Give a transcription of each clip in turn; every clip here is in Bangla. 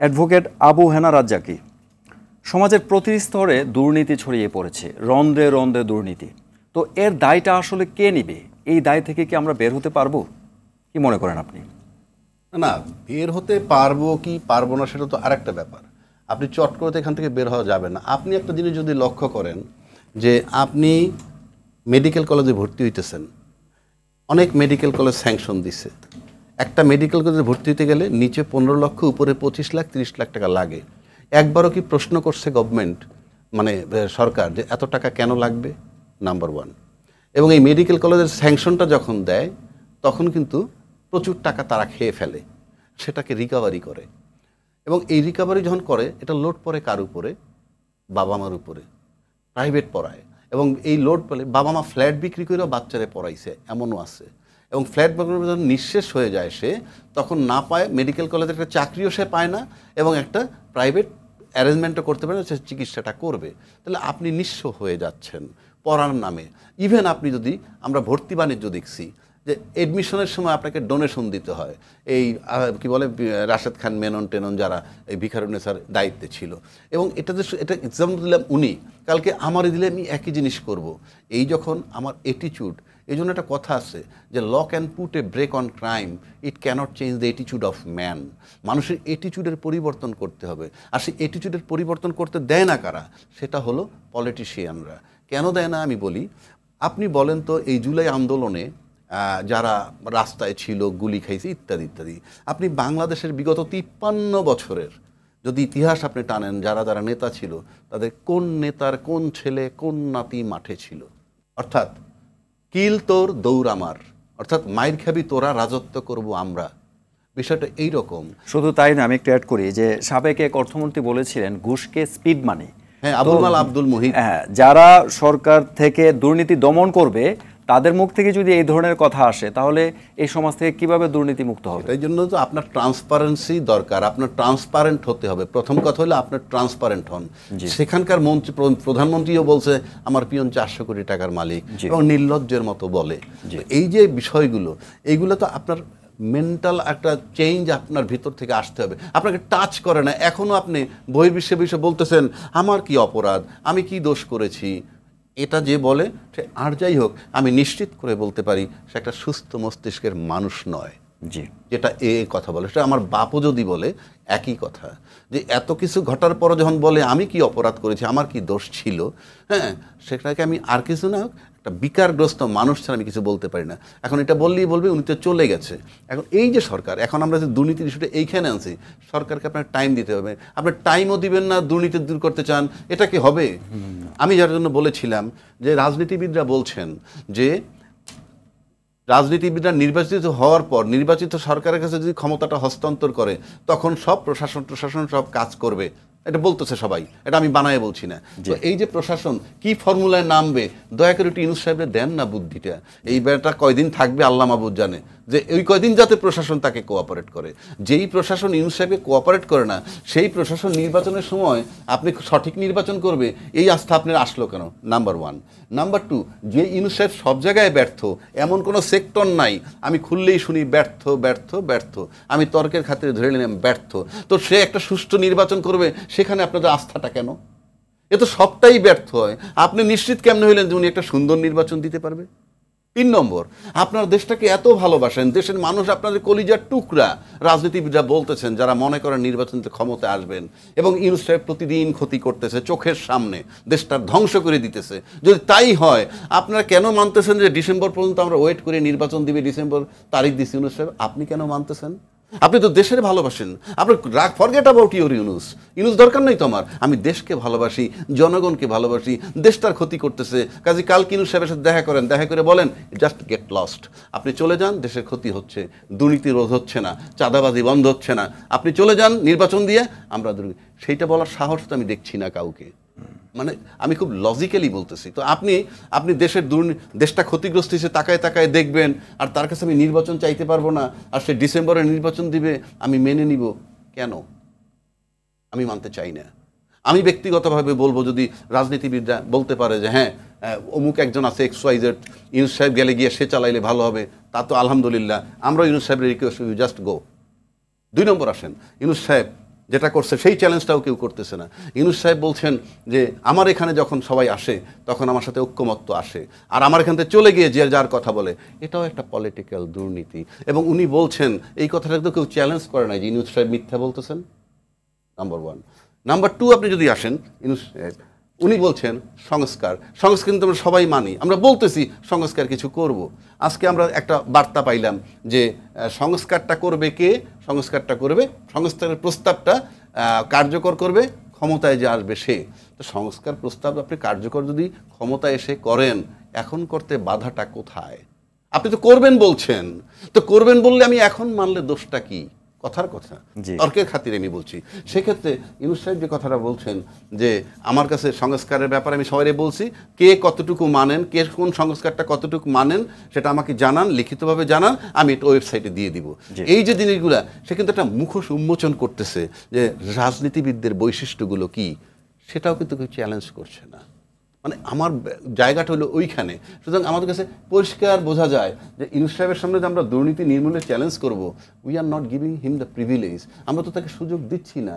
অ্যাডভোকেট আবু হেনা রাজ্জাকি, সমাজের প্রতি স্তরে দুর্নীতি ছড়িয়ে পড়েছে, রন্ধ্রে রন্ধ্রে দুর্নীতি। তো এর দায়টা আসলে কে নিবে? এই দায় থেকে কি আমরা বের হতে পারবো? কি মনে করেন আপনি? না, বের হতে পারবো কি পারবো না সেটা তো আরেকটা ব্যাপার। আপনি চট করে এখান থেকে বের হওয়া যাবে না। আপনি একটা জিনিস যদি লক্ষ্য করেন যে আপনি মেডিকেল কলেজে ভর্তি হইতেছেন, অনেক মেডিকেল কলেজ স্যাংশন দিছে। একটা মেডিকেল কলেজে ভর্তি হতে গেলে নিচে 15 লক্ষ, উপরে 25 লাখ 30 লাখ টাকা লাগে। একবারও কি প্রশ্ন করছে গভর্নমেন্ট, মানে সরকার, যে এত টাকা কেন লাগবে? Number one. এবং এই মেডিকেল কলেজের স্যাংশনটা যখন দেয় তখন কিন্তু প্রচুর টাকা তারা খেয়ে ফেলে, সেটাকে রিকভারি করে। এবং এই রিকভারি যখন করে, এটা লোড পড়ে কার উপরে? বাবা মার উপরে। প্রাইভেট পড়ায়, এবং এই লোড পেলে বাবা মা ফ্ল্যাট বিক্রি করেও বাচ্চারে পড়াইছে, এমনও আছে। এবং ফ্ল্যাট বিক্রি করে যখন নিঃশেষ হয়ে যায় সে, তখন না পায় মেডিকেল কলেজের একটা চাকরিও সে পায় না, এবং একটা প্রাইভেট অ্যারেঞ্জমেন্টও করতে পারে না, সে চিকিৎসাটা করবে। তাহলে আপনি নিঃস্ব হয়ে যাচ্ছেন পড়ার নামে। ইভেন আপনি যদি, আমরা ভর্তি বাণিজ্য দেখছি যে এডমিশনের সময় আপনাকে ডোনেশন দিতে হয়। এই কি বলে, রাশেদ খান মেনন টেনন যারা এই ভিখারুন্নেসার দায়িত্বে ছিল, এবং এটা এক্সাম্পল দিলাম উনি, কালকে আমারই দিলে আমি একই জিনিস করব। এই যখন আমার অ্যাটিটিউড, এই জন্য একটা কথা আছে যে law can put a brake on crime, it cannot change the attitude of man. মানুষের অ্যাটিটিউডের পরিবর্তন করতে হবে, আর সেই অ্যাটিটিউডের পরিবর্তন করতে দেয় না কারা? সেটা হলো পলিটিশিয়ানরা। কেন দেয় না আমি বলি। আপনি বলেন তো, এই জুলাই আন্দোলনে যারা রাস্তায় ছিল, গুলি খাইছে, ইত্যাদি ইত্যাদি, আপনি বাংলাদেশের বিগত 53 বছরের যদি ইতিহাস আপনি টানেন, যারা যারা নেতা ছিল, তাদের কোন নেতার কোন ছেলে কোন নাতি মাঠে ছিল? অর্থাৎ কিল তোর দৌড় আমার, অর্থাৎ মাইর খাবি তোরা, রাজত্ব করব আমরা। বিষয়টা এইরকম। শুধু তাই না, আমি একটু অ্যাড করি যে সাবেক এক অর্থমন্ত্রী বলেছিলেন ঘুষকে স্পিড মানি। হ্যাঁ, আবুল মাল আব্দুল মুহিত। হ্যাঁ, যারা সরকার থেকে দুর্নীতি দমন করবে, তাদের মুখ থেকে যদি এই ধরনের কথা আসে, তাহলে এই সমাজ থেকে কিভাবে দুর্নীতি মুক্ত হবে? এই জন্য তো আপনার ট্রান্সপারেন্সি দরকার, আপনার ট্রান্সপারেন্ট হতে হবে। প্রথম কথা হলো আপনার ট্রান্সপারেন্ট হন। সেখানকার মন্ত্রী, প্রধানমন্ত্রীও বলছে আমার পিয়ন 400 কোটি টাকার মালিক, এবং নির্লজ্জের মতো বলে। এই যে বিষয়গুলো, এইগুলো তো আপনার মেন্টাল একটা চেঞ্জ আপনার ভিতর থেকে আসতে হবে। আপনাকে টাচ করে না। এখনও আপনি বহির্বিশ্বে বিষয়ে বলতেছেন আমার কি অপরাধ, আমি কি দোষ করেছি। এটা যে বলে সে, আর যাই হোক, আমি নিশ্চিত করে বলতে পারি সে একটা সুস্থ মস্তিষ্কের মানুষ নয়। জি, যেটা কথা বলে, সেটা আমার বাপও যদি বলে একই কথা, যে এত কিছু ঘটার পর যখন বলে আমি কি অপরাধ করেছি, আমার কি দোষ ছিল, হ্যাঁ, সেটাকে আমি আর কিছু না, একটা বিকারগ্রস্ত মানুষ ছাড়া আমি কিছু বলতে পারি না। এখন এটা বললেই বলবে উনি তো চলে গেছে। এখন এই যে সরকার, এখন আমরা যে দুর্নীতির ইস্যুটা এইখানে আনছি, সরকারকে আপনার টাইম দিতে হবে। আপনার টাইমও দিবেন না, দুর্নীতি দূর করতে চান, এটা কি হবে? আমি যার জন্য বলেছিলাম যে রাজনীতিবিদরা বলছেন যে রাজনীতিবিদরা নির্বাচিত হওয়ার পর নির্বাচিত সরকারের কাছে যদি ক্ষমতাটা হস্তান্তর করে, তখন সব প্রশাসন সব কাজ করবে, এটা বলতেছে সবাই, এটা আমি বানায় বলছি না। তো এই যে প্রশাসন কি ফর্মুলায় নামবে, দয়া করে একটু ইউনূস সাহেবরে দেন না বুদ্ধিটা। এই ব্যাপারটা কয়দিন থাকবে আল্লাহ মাহবুব জানে, যে ওই কয়দিন যাতে প্রশাসন তাকে কোঅপারেট করে। যেই প্রশাসন ইউনূস সাহেবকে কোঅপারেট করে না, সেই প্রশাসন নির্বাচনের সময় আপনি সঠিক নির্বাচন করবে, এই আস্থা আপনার আসলো কেন? Number one. নাম্বার টু, যে ইউনূস সাহেব সব জায়গায় ব্যর্থ, এমন কোনো সেক্টর নাই আমি খুললেই শুনি ব্যর্থ ব্যর্থ ব্যর্থ, আমি তর্কের খাতিরে ধরে নিলাম ব্যর্থ, তো সে একটা সুষ্ঠু নির্বাচন করবে, সেখানে আপনাদের আস্থাটা কেন? এ তো সবটাই ব্যর্থ হয়। আপনি নিশ্চিত কেমন হইলেন যে উনি একটা সুন্দর নির্বাচন দিতে পারবে? 3 নম্বর, আপনার দেশটাকে এত ভালোবাসেন, দেশের মানুষ আপনাদের কলিজার টুকরা। রাজনীতিবিদরা বলতেছেন, যারা মনে করেন নির্বাচনতে ক্ষমতায় আসবেন, এবং ইউনূস সাহেব প্রতিদিন ক্ষতি করতেছে চোখের সামনে, দেশটার ধ্বংস করে দিতেছে। যদি তাই হয়, আপনারা কেন মানতেছেন যে ডিসেম্বর পর্যন্ত আমরা ওয়েট করে নির্বাচন দিবে, ডিসেম্বর তারিখ দিচ্ছে ইউনূস সাহেব? আপনি কেন মানতেছেন? আপনি তো দেশের ভালোবাসেন। আপনার ফরগেট অ্যাবাউট ইউনূস দরকার নেই তো আমার। আমি দেশকে ভালোবাসি, জনগণকে ভালোবাসি। দেশটার ক্ষতি করতেছে, কাজে কালকে ইউনূস সাহেবের সাথে দেখা করেন, দেখা করে বলেন জাস্ট গেট লস্ট, আপনি চলে যান, দেশের ক্ষতি হচ্ছে, দুর্নীতি রোধ হচ্ছে না, চাঁদাবাজি বন্ধ হচ্ছে না, আপনি চলে যান নির্বাচন দিয়ে, আমরা সেইটা বলার সাহস তো আমি দেখছি না কাউকে। মানে আমি খুব লজিক্যালি বলতেছি। তো আপনি দেশটা ক্ষতিগ্রস্ত হিসেবে তাকায় দেখবেন, আর তার কাছে আমি নির্বাচন চাইতে পারবো না, আর সে ডিসেম্বরে নির্বাচন দিবে, আমি মেনে নিব কেন? আমি মানতে চাই না। আমি ব্যক্তিগতভাবে বলবো, যদি রাজনীতিবিদরা বলতে পারে যে হ্যাঁ অমুক একজন আছে XYZ, ইউনূস সাহেব গেলে গিয়ে সে চালাইলে ভালো হবে, তা তো আলহামদুলিল্লাহ, আমরা ইউনূস সাহেবের রিকোয়েস্ট, ইউ জাস্ট গো। 2 নম্বর আসেন, ইউনূস সাহেব যেটা করছে সেই চ্যালেঞ্জটাও কেউ করতেছে না। ইউনূস সাহেব বলছেন যে আমার এখানে যখন সবাই আসে তখন আমার সাথে ঐক্যমত্য আসে, আর আমার এখান থেকে চলে গিয়ে যে যার কথা বলে, এটাও একটা পলিটিক্যাল দুর্নীতি। এবং উনি বলছেন, এই কথাটা তো কেউ চ্যালেঞ্জ করে নাই যে ইউনূস সাহেব মিথ্যা বলতেছেন, নাম্বার ওয়ান। নাম্বার টু, আপনি যদি আসেন, ইউনূস সাহেব উনি বলছেন সংস্কার কিন্তু আমরা সবাই মানি, আমরা বলতেছি সংস্কার কিছু করব। আজকে আমরা একটা বার্তা পাইলাম যে সংস্কারটা করবে কে? সংস্কারটা করবে, সংস্কারের প্রস্তাবটা কার্যকর করবে ক্ষমতায় যে আসবে সে। তো সংস্কার প্রস্তাব আপনি কার্যকর যদি ক্ষমতায় এসে করেন, এখন করতে বাধাটা কোথায়? আপনি তো করবেন বলছেন, তো করবেন বললে আমি এখন মানলে দোষটা কি? কথার কথা, তর্কের খাতিরে আমি বলছি। সেক্ষেত্রে ইউনূস সাহেব যে কথাটা বলছেন যে আমার কাছে সংস্কারের ব্যাপারে আমি সবাই বলছি, কে কতটুকু মানেন, কে কোন সংস্কারটা কতটুকু মানেন সেটা আমাকে জানান, লিখিতভাবে জানান, আমি এটা ওয়েবসাইটে দিয়ে দিব। এই যে জিনিসগুলা, সে কিন্তু একটা মুখোশ উন্মোচন করতেছে যে রাজনীতিবিদদের বৈশিষ্ট্যগুলো কি, সেটাও কিন্তু কেউ চ্যালেঞ্জ করছে না। মানে আমার জায়গাটা হলো ওইখানে। সুতরাং আমাদের কাছে পরিষ্কার বোঝা যায় যে ইউনূস সাহেবের সামনে যে আমরা দুর্নীতি নির্মূলে চ্যালেঞ্জ করব, we are not giving him the privilege. আমরা তো তাকে সুযোগ দিচ্ছি না।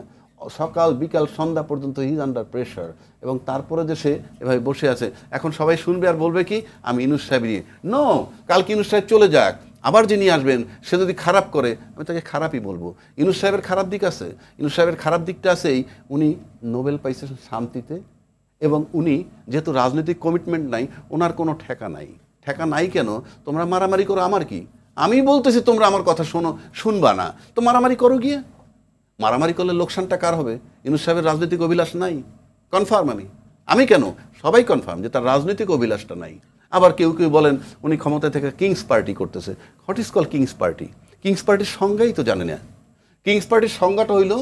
সকাল বিকাল সন্ধ্যা পর্যন্ত হি ইজ আন্ডার প্রেশার, এবং তারপরে যে সে এভাবে বসে আছে। এখন সবাই শুনবে আর বলবে কি আমি ইউনূস সাহেব নিয়ে, নো, কালকে ইউনূস সাহেব চলে যাক, আবার যিনি আসবেন সে যদি খারাপ করে আমি তাকে খারাপই বলবো। ইউনূস সাহেবের খারাপ দিক আছে, ইউনূস সাহেবের খারাপ দিকটা আছেই উনি নোবেল পাইছেন শান্তিতে, এবং উনি যেহেতু রাজনৈতিক কমিটমেন্ট নাই, ওনার কোনো ঠেকা নাই। ঠেকা নাই কেন? তোমরা মারামারি করো, আমার কি? আমি বলতেছি তোমরা আমার কথা শুনবা না, তো মারামারি করো গিয়ে। মারামারি করলে লোকসানটা কার হবে? ইউনূস সাহেবের রাজনৈতিক অভিলাষ নাই, কনফার্ম। আমি কেন, সবাই কনফার্ম যে তার রাজনৈতিক অভিলাষটা নাই। আবার কেউ কেউ বলেন উনি ক্ষমতা থেকে কিংস পার্টি করতেছে। What is call king's party? King's পার্টির সংজ্ঞাই তো জানে না। কিংস পার্টির সংজ্ঞাটা হইল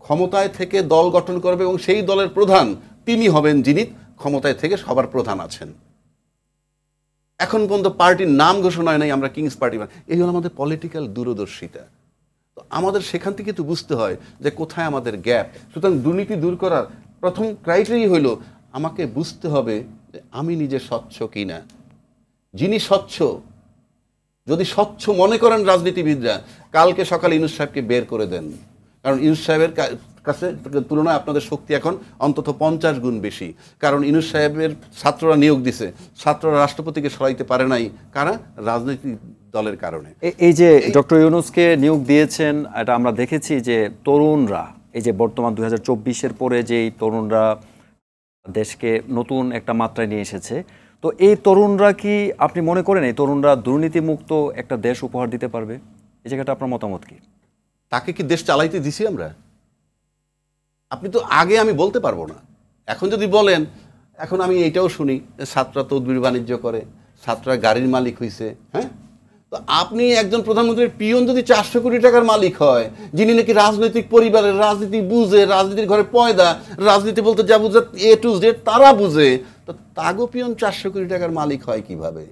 ক্ষমতায় থেকে দল গঠন করবে এবং সেই দলের প্রধান তিনি হবেন যিনি ক্ষমতায় থেকে সবার প্রধান আছেন। এখন পর্যন্ত পার্টির নাম ঘোষণা হয় নাই, আমরা কিংস পার্টি। এই হলো আমাদের পলিটিক্যাল দূরদর্শিতা। তো আমাদের সেখান থেকে তো বুঝতে হয় যে কোথায় আমাদের গ্যাপ। সুতরাং দুর্নীতি দূর করার প্রথম ক্রাইটেরিয়া হইল আমাকে বুঝতে হবে যে আমি নিজে স্বচ্ছ কিনা। যিনি স্বচ্ছ, যদি স্বচ্ছ মনে করেন রাজনীতিবিদরা, কালকে সকালে ইউনূস সাহেবকে বের করে দেন। কারণ ইউনূস সাহেবের কাছে তুলনায় আপনাদের শক্তি এখন অন্তত 50 গুণ বেশি। কারণ ইউনূস সাহেবের ছাত্ররা নিয়োগ দিছে, ছাত্ররা রাষ্ট্রপতিকে সরাইতে পারে নাই, কারা? রাজনৈতিক দলের কারণে। এই যে ডক্টর ইউনূসকে নিয়োগ দিয়েছেন, এটা আমরা দেখেছি যে তরুণরা, এই যে বর্তমান 2024-এর পরে যেই তরুণরা দেশকে নতুন একটা মাত্রায় নিয়ে এসেছে, তো এই তরুণরা কি আপনি মনে করেন এই তরুণরা দুর্নীতিমুক্ত একটা দেশ উপহার দিতে পারবে? এই জায়গাটা আপনার মতামত কি? তাকে কি দেশ চালাইতে দিছি আমরা? আপনি তো আগে, আমি বলতে পারবো না। এখন যদি বলেন, এখন আমি এইটাও শুনি ছাত্ররা তদবির বাণিজ্য করে, ছাত্ররা গাড়ির মালিক হয়েছে। হ্যাঁ, তো আপনি একজন প্রধানমন্ত্রীর পিয়ন যদি 400 কোটি টাকার মালিক হয়, যিনি নাকি রাজনৈতিক পরিবারের, রাজনীতি বুঝে, রাজনীতির ঘরে পয়দা, রাজনীতি বলতে যা বুঝে A to Z তারা বুঝে, তো তাগো পিয়ন 400 কোটি টাকার মালিক হয় কিভাবে?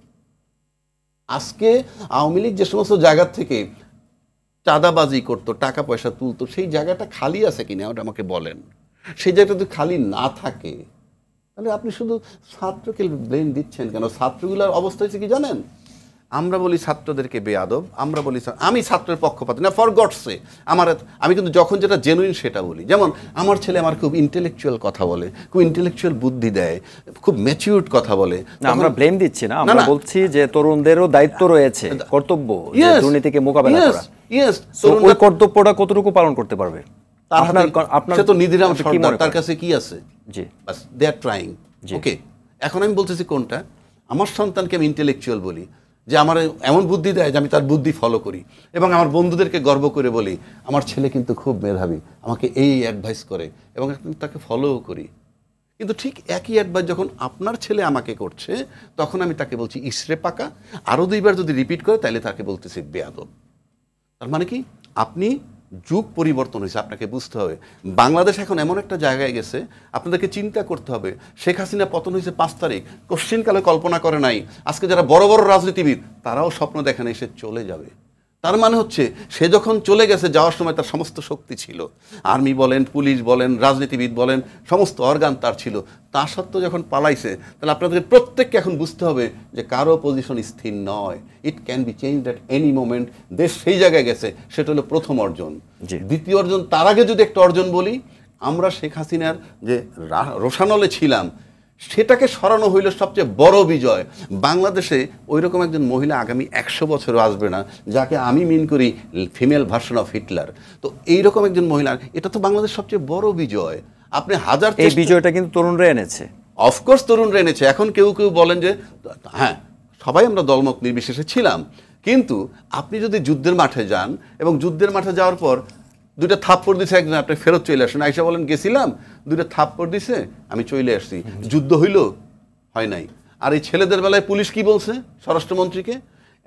আজকে আওয়ামী লীগ যে সমস্ত জায়গা থেকে চাঁদাবাজি করতো, টাকা পয়সা তুলতো, সেই জায়গাটা খালি আছে কিনা ওটা আমাকে বলেন। সেই জায়গাটা যদি খালি না থাকে, তাহলে আপনি শুধু ছাত্রকে ব্লেম দিচ্ছেন কেন? ছাত্রগুলোর অবস্থা হচ্ছে কি জানেন? আমরা বলি ছাত্রদেরকে বেয়াদব, আমরা বলি, আমি ছাত্রের পক্ষপাত না, ফর গডস সে। আমি কিন্তু যখন যেটা জেনুইন সেটা বলি। যেমন আমার ছেলে আমার খুব ইন্টেলেকচুয়াল কথা বলে, খুব ইন্টেলেকচুয়াল বুদ্ধি দেয়, খুব ম্যাচিউরড কথা বলে। আমরা ব্লেম দিচ্ছি না, আমরা বলছি যে তরুণদেরও দায়িত্ব রয়েছে, কর্তব্য দুর্নীতিকে মোকাবেলা করা। ওই কর্তব্যটা কতটুকু পালন করতে পারবে? সে তো নিধিরাম সরকার, তার কাছে কি আছে? জি, বাস দে আর ট্রাইং। ওকে, এখন আমি বলতেছি কোনটা? আমার সন্তানকে আমি ইন্টেলেকচুয়াল বলি, যে আমার এমন বুদ্ধি দেয় যে আমি তার বুদ্ধি ফলো করি, এবং আমার বন্ধুদেরকে গর্ব করে বলি আমার ছেলে কিন্তু খুব মেধাবী, আমাকে এই অ্যাডভাইস করে, এবং তাকে ফলোও করি। কিন্তু ঠিক একই অ্যাডভাইস যখন আপনার ছেলে আমাকে করছে, তখন আমি তাকে বলছি ইসরে পাকা, আরও 2বার যদি রিপিট করে তাহলে তাকে বলতেছি বেয়াদব। তার মানে কি? আপনি যুগ পরিবর্তন হয়েছে, আপনাকে বুঝতে হবে। বাংলাদেশ এখন এমন একটা জায়গায় গেছে, আপনাদেরকে চিন্তা করতে হবে। শেখ হাসিনা পতন হয়েছে 5 তারিখ, কোশ্চিনকালে কল্পনা করে নাই আজকে যারা বড় বড় রাজনীতিবিদ তারাও স্বপ্ন দেখেন এসে চলে যাবে। তার মানে হচ্ছে সে যখন চলে গেছে, যাওয়ার সময় তার সমস্ত শক্তি ছিল, আর্মি বলেন, পুলিশ বলেন, রাজনীতিবিদ বলেন, সমস্ত অর্গান তার ছিল। তা সত্ত্বেও যখন পালাইছে, তাহলে আপনাদের প্রত্যেককে এখন বুঝতে হবে যে কারো পজিশন স্থির নয়, it can be change at any moment. দেশ সেই জায়গায় গেছে, সেটা হলো প্রথম অর্জন। দ্বিতীয় অর্জন, তার আগে যদি একটা অর্জন বলি, আমরা শেখ হাসিনার যে রোষানলে ছিলাম সেটাকে সরানো হইল সবচেয়ে বড় বিজয়। বাংলাদেশে ওই রকম একজন মহিলা আগামী 100 বছরও আসবে না, যাকে আমি মিন করি ফিমেল ভার্সন অফ হিটলার। তো এইরকম একজন মহিলা, এটা তো বাংলাদেশ সবচেয়ে বড় বিজয়। আপনি হাজার, এই বিজয়টা কিন্তু তরুণরা এনেছে, অফকোর্স তরুণরা এনেছে। এখন কেউ কেউ বলেন যে হ্যাঁ, সবাই আমরা দলমত নির্বিশেষে ছিলাম, কিন্তু আপনি যদি যুদ্ধের মাঠে যান এবং যুদ্ধের মাঠে যাওয়ার পর দুইটা থাপ্পড় দিছে একজন, আপনি ফেরত চলে আসেন, আইসা বলেন গেছিলাম, দুইটা থাপ্পড় দিছে, আমি চলে আসছি, যুদ্ধ হইল? হয় নাই। আর এই ছেলেদের বেলায় পুলিশ কি বলছে স্বরাষ্ট্রমন্ত্রীকে?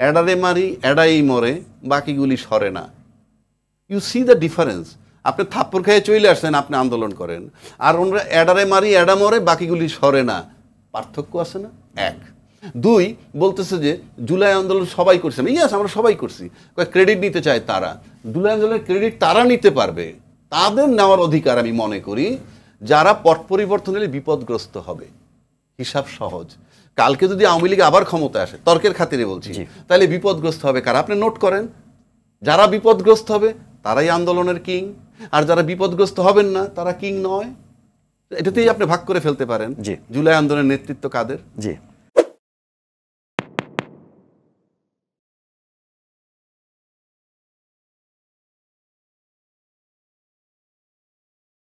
এডারে মারি এডাই মরে, বাকিগুলি সরে না। You see the difference. আপনি থাপ্পড় খেয়ে চলে আসছেন, আপনি আন্দোলন করেন, আর ওনারা এডারে মারি এডা মরে, বাকিগুলি সরে না। পার্থক্য আছে না? এক। দুই, বলতেছে যে জুলাই আন্দোলন সবাই করছে না। ইয়াস, আমরা সবাই করছি, ক্রেডিট নিতে চায় তারা। জুলাই আন্দোলনের ক্রেডিট তারা নিতে পারবে, তাদের নেওয়ার অধিকার আমি মনে করি যারা পট পরিবর্তন হলে বিপদগ্রস্ত হবে। হিসাব সহজ। কালকে যদি আওয়ামী লীগ আবার ক্ষমতা আসে, তর্কের খাতিরে বলছি, তাহলে বিপদগ্রস্ত হবে কারা? আপনি নোট করেন, যারা বিপদগ্রস্ত হবে তারাই আন্দোলনের কিং, আর যারা বিপদগ্রস্ত হবেন না তারা কিং নয়। এটাতেই আপনি ভাগ করে ফেলতে পারেন জুলাই আন্দোলনের নেতৃত্ব কাদের। জি।